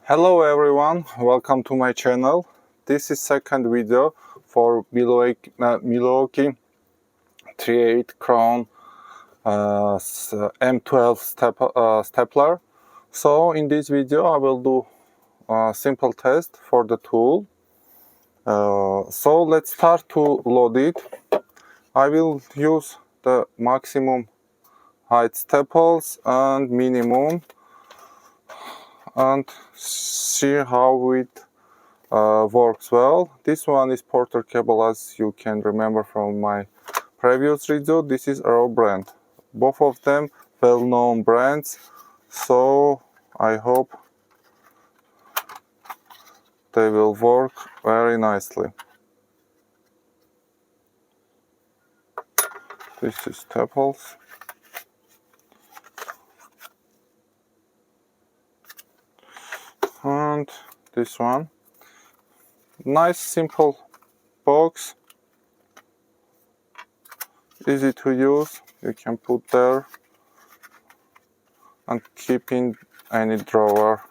Hello everyone, welcome to my channel. This is second video for Milwaukee 38 Crown M12 stapler. So in this video I will do a simple test for the tool. So let's start to load it. I will use the maximum height staples and minimum and see how it works well. This one is Porter cable, as you can remember from my previous video. This is Arrow brand. Both of them well-known brands, so I hope they will work very nicely. This is staples. And this one. Nice simple box. Easy to use. You can put there and keep in any drawer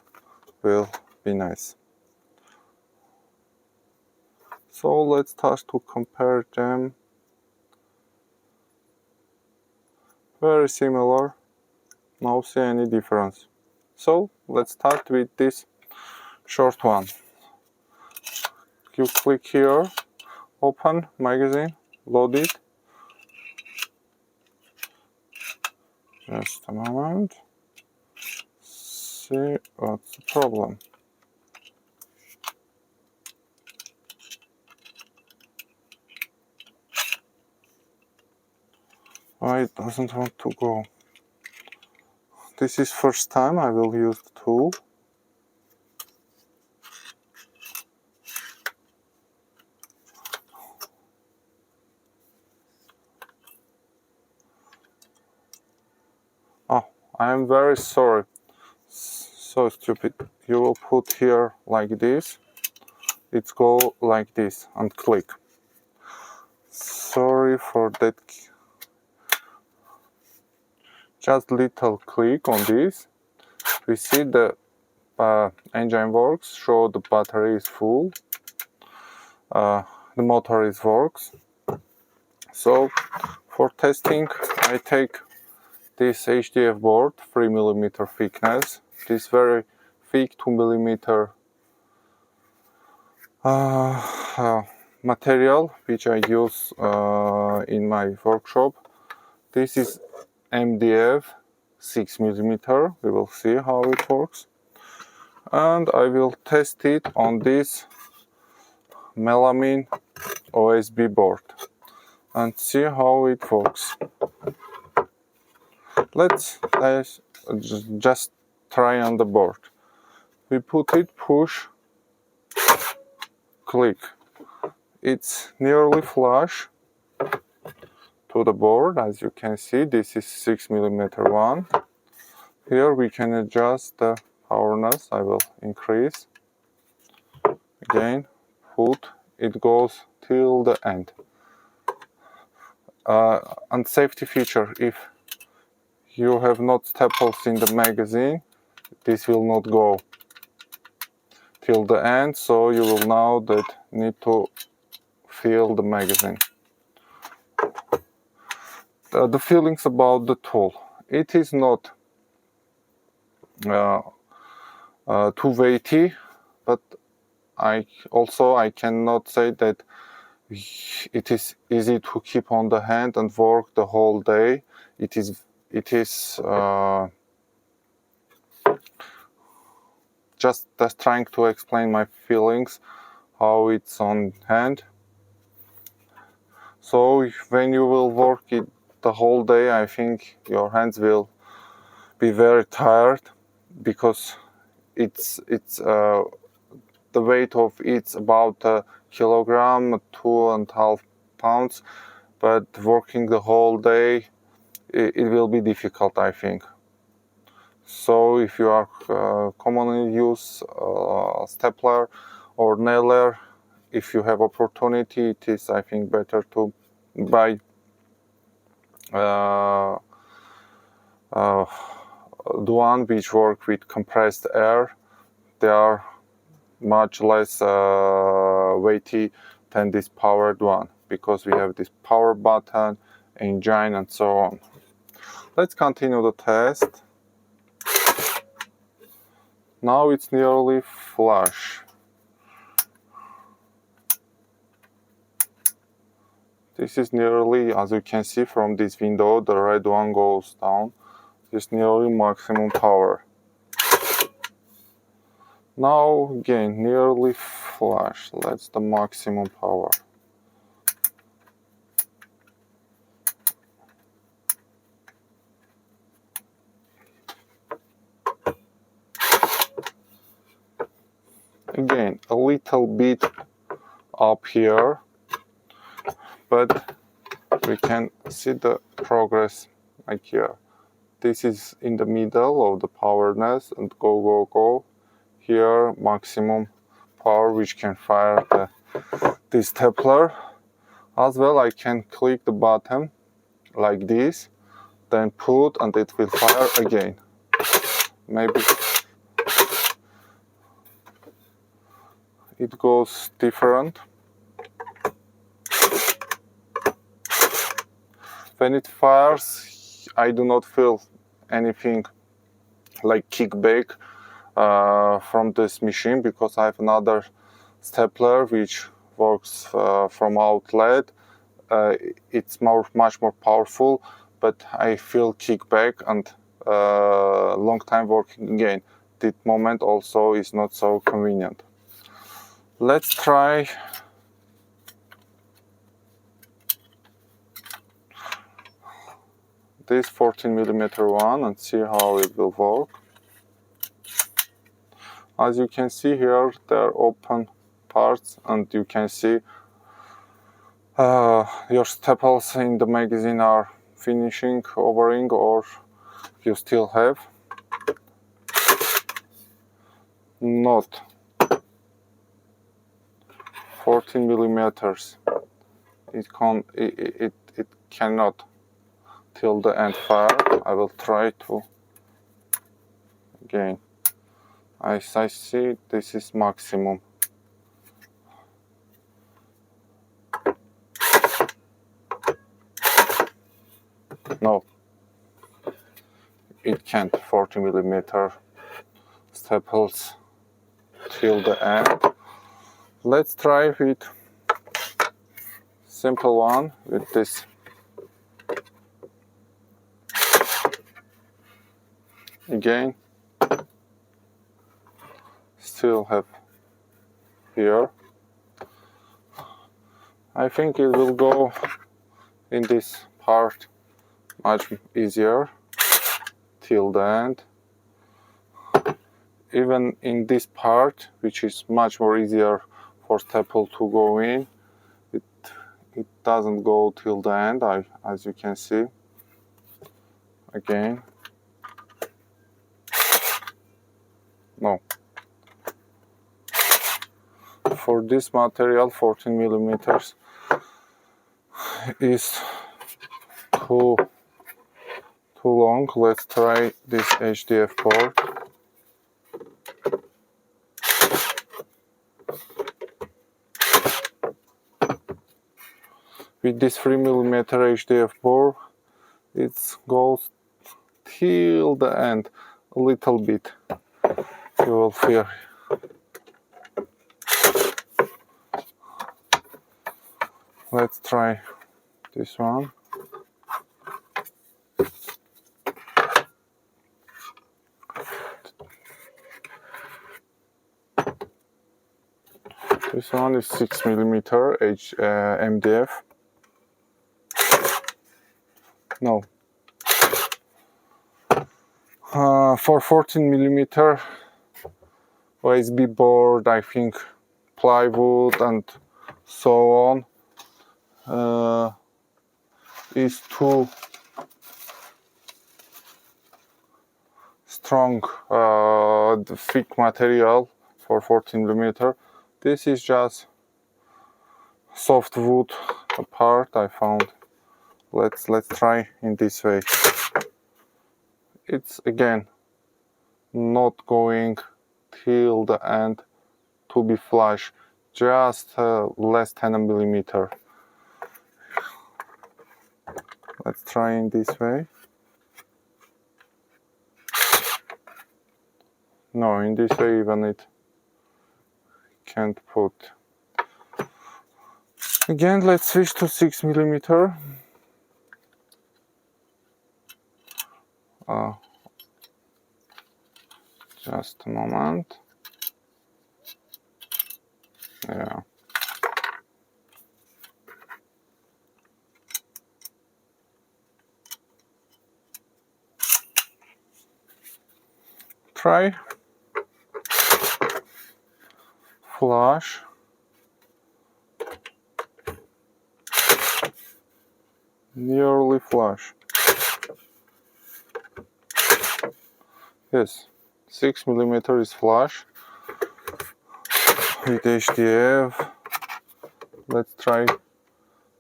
will be nice. So let's start to compare them. Very similar, no see any difference. So let's start with this short one. You click here, open magazine, load it. Just a moment. See what's the problem. Why it doesn't want to go? This is first time I will use the tool. Oh, I am very sorry. So stupid. You will put here like this. It's go like this and click. Sorry for that. Just little click on this. We see the engine works, show the battery is full, the motor is works. So for testing I take this HDF board, 3mm thickness, this very thick 2mm material which I use in my workshop. This is MDF 6mm, we will see how it works. And I will test it on this melamine OSB board and see how it works. Let's just try on the board. We put it, push, click. It's nearly flush to the board, as you can see. This is 6mm one. Here we can adjust the hardness. I will increase. Again, put. It goes till the end. And safety feature, if you have not staples in the magazine, this will not go till the end, so you will now that need to fill the magazine. The feelings about the tool, it is not too weighty, but I cannot say that it is easy to keep on the hand and work the whole day. It is just trying to explain my feelings, how it's on hand. So when you will work it the whole day, I think your hands will be very tired, because it's the weight of it's about a kilogram, 2.5 pounds, but working the whole day it will be difficult, I think. So if you are commonly use stapler or nailer, if you have opportunity, it is, I think, better to buy the one which work with compressed air. they are much less weighty than this powered one, because we have this power button, engine, and so on. Let's continue the test. Now it's nearly flush. This is nearly, as you can see from this window, the red one goes down. This is nearly maximum power. Now again, nearly flush. That's the maximum power. Again, a little bit up here, but we can see the progress like here. This is in the middle of the powerness, and go. Here, maximum power which can fire this stapler. As well, I can click the button like this, then put, and it will fire again. Maybe it goes different. When it fires, I do not feel anything like kickback from this machine, because I have another stapler which works from outlet. It's much more powerful, but I feel kickback and long time working again. That moment also is not so convenient. Let's try this 14mm one and see how it will work. As you can see here, there are open parts, and you can see your staples in the magazine are finishing, overing, or you still have. Not 14mm. It cannot till the end fire. I will try to again. As I see, this is maximum. No, it can't. 40mm staples till the end. Let's try with simple one with this. Again, still have here. I think it will go in this part much easier till the end. Even in this part, which is much more easier for staple to go in, it doesn't go till the end, as you can see. Again, no. For this material, 14mm is too long. Let's try this HDF board. With this 3mm HDF board, it goes till the end, a little bit. You will feel. Let's try this one. This one is 6mm MDF. No. For 14mm OSB board, I think plywood and so on is too strong, the thick material for 14mm. This is just soft wood part I found. Let's try in this way. It's again not going till the end to be flush, just less than a millimeter. Let's try in this way. No, in this way even it can't put. Again, let's switch to 6 millimeter. Just a moment. Yeah. Try flush. Nearly flush. Yes, 6 millimeter is flush with HDF. Let's try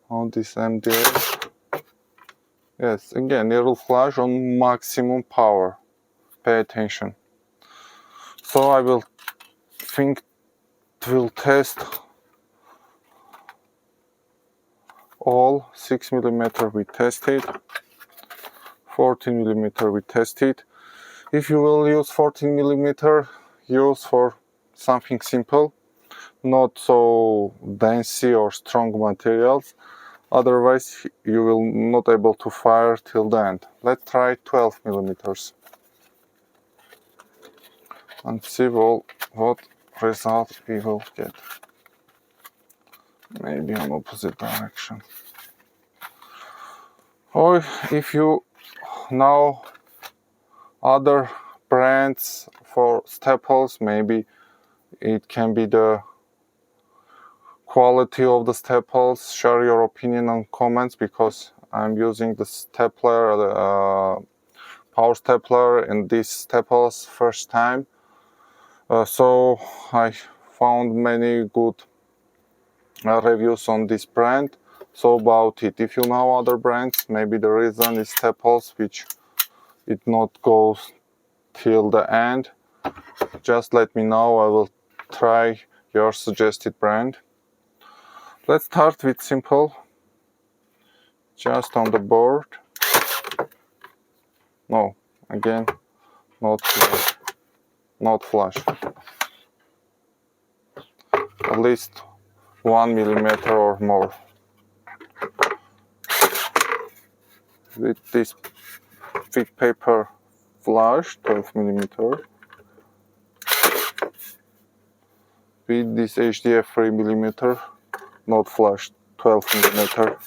on this MDF. Yes, again, nearly flush on maximum power. Pay attention. So I will test all 6 millimeter we tested, 14 millimeter we tested. If you will use 14 millimeter, use for something simple, not so dense or strong materials. Otherwise, you will not able to fire till the end. Let's try 12 millimeters and see what result we will get. Maybe on opposite direction. Or if you know other brands for staples, maybe it can be the quality of the staples. Share your opinion and comments, because I'm using the stapler, the power stapler, and these staples first time. So I found many good reviews on this brand. So about it, if you know other brands, maybe the reason is staples which it not goes till the end, just let me know. I will try your suggested brand. Let's start with simple, just on the board. No, again, not flush. Not flush. At least 1 millimeter or more. With this thick paper flush, 12 millimeter. With this HDF 3 millimeter, not flush, 12 millimeter.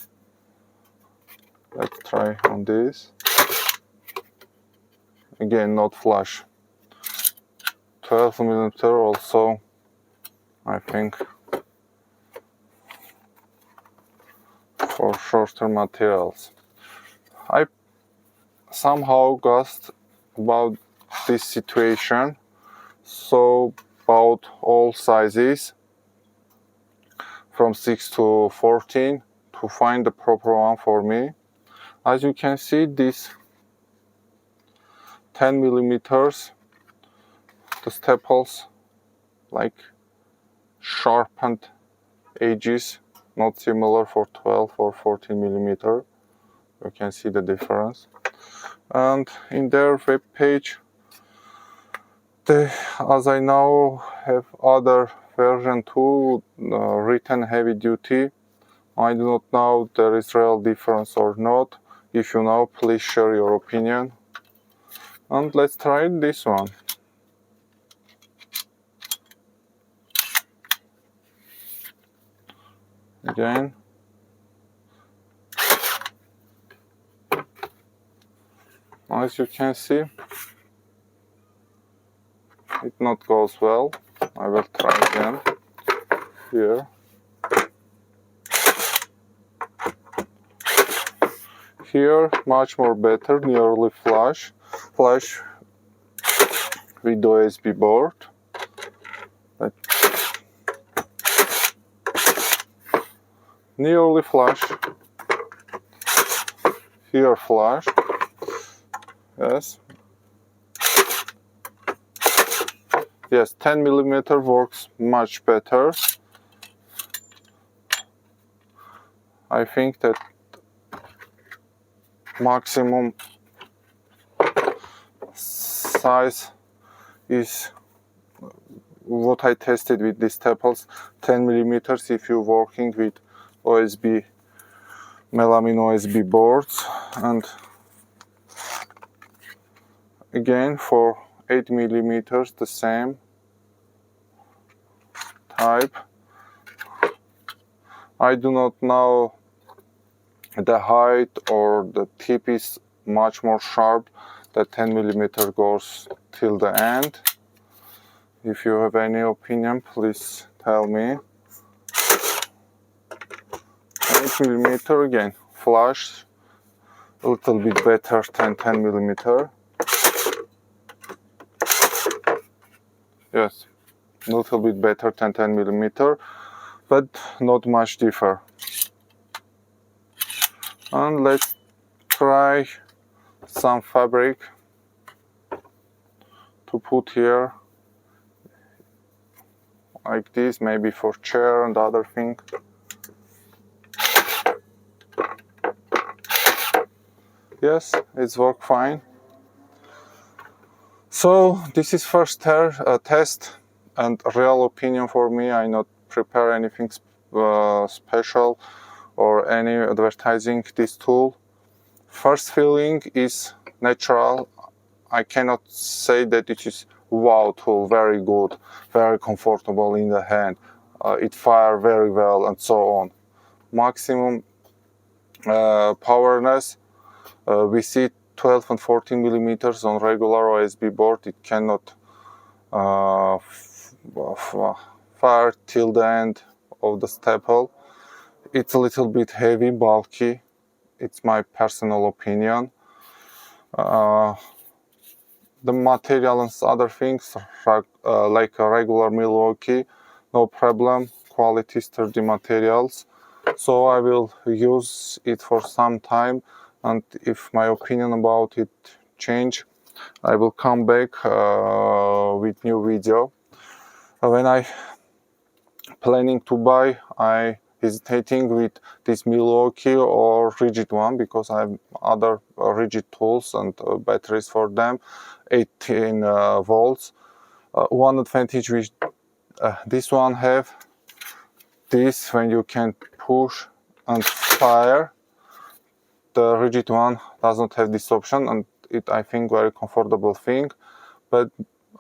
Let's try on this. Again, not flush. 12 millimeter also, I think, for shorter materials. I somehow guessed about this situation, so about all sizes from 6 to 14 to find the proper one for me. As you can see, this 10 millimeters, the staples like sharpened edges, not similar for 12 or 14 millimeter. You can see the difference. And in their web page, they, as I now have other version too, written heavy duty. I do not know there is real difference or not. If you know, please share your opinion. And let's try this one. Again. As you can see, it not goes well. I will try again. Here. Here, much more better, nearly flush. Flush with USB board. Nearly flush. Here flush. Yes. Yes, 10 millimeter works much better. I think that maximum size is what I tested with these staples, 10 millimeters if you're working with OSB, melamine OSB boards. And again for 8 millimeters, the same type. I do not know the height or the tip is much more sharp. The 10 millimeter goes till the end. If you have any opinion, please tell me. 8 millimeter again, flush, a little bit better than 10 millimeter. Yes, a little bit better than 10 millimeter, but not much differ. And let's try some fabric to put here, like this, maybe for chair and other thing. Yes, it's worked fine. So this is first test and real opinion for me. I not prepare anything special or any advertising this tool. First feeling is natural. I cannot say that it is wow tool, very good, very comfortable in the hand. It fire very well and so on. Maximum powerness, we see 12 and 14 millimeters on regular OSB board. It cannot fire till the end of the staple. It's a little bit heavy, bulky. It's my personal opinion. The material and other things, like a regular Milwaukee, no problem. Quality, sturdy materials. So I will use it for some time, and if my opinion about it change, I will come back with new video. When I planning to buy, I hesitating with this Milwaukee or rigid one, because I have other rigid tools and batteries for them, 18 volts. One advantage which this one have, this when you can push and fire. The rigid one does not have this option, and it, I think, very comfortable thing. But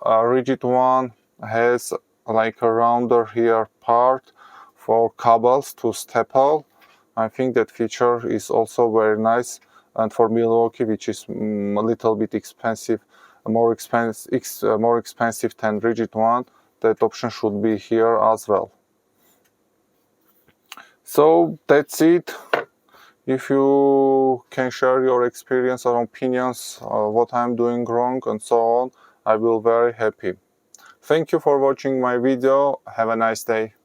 a rigid one has like a rounder here part for cables to staple. I think that feature is also very nice, and for Milwaukee, which is a little bit expensive, more expensive than rigid one, that option should be here as well. So that's it. If you can share your experience or opinions, what I'm doing wrong and so on, I will be very happy. Thank you for watching my video. Have a nice day.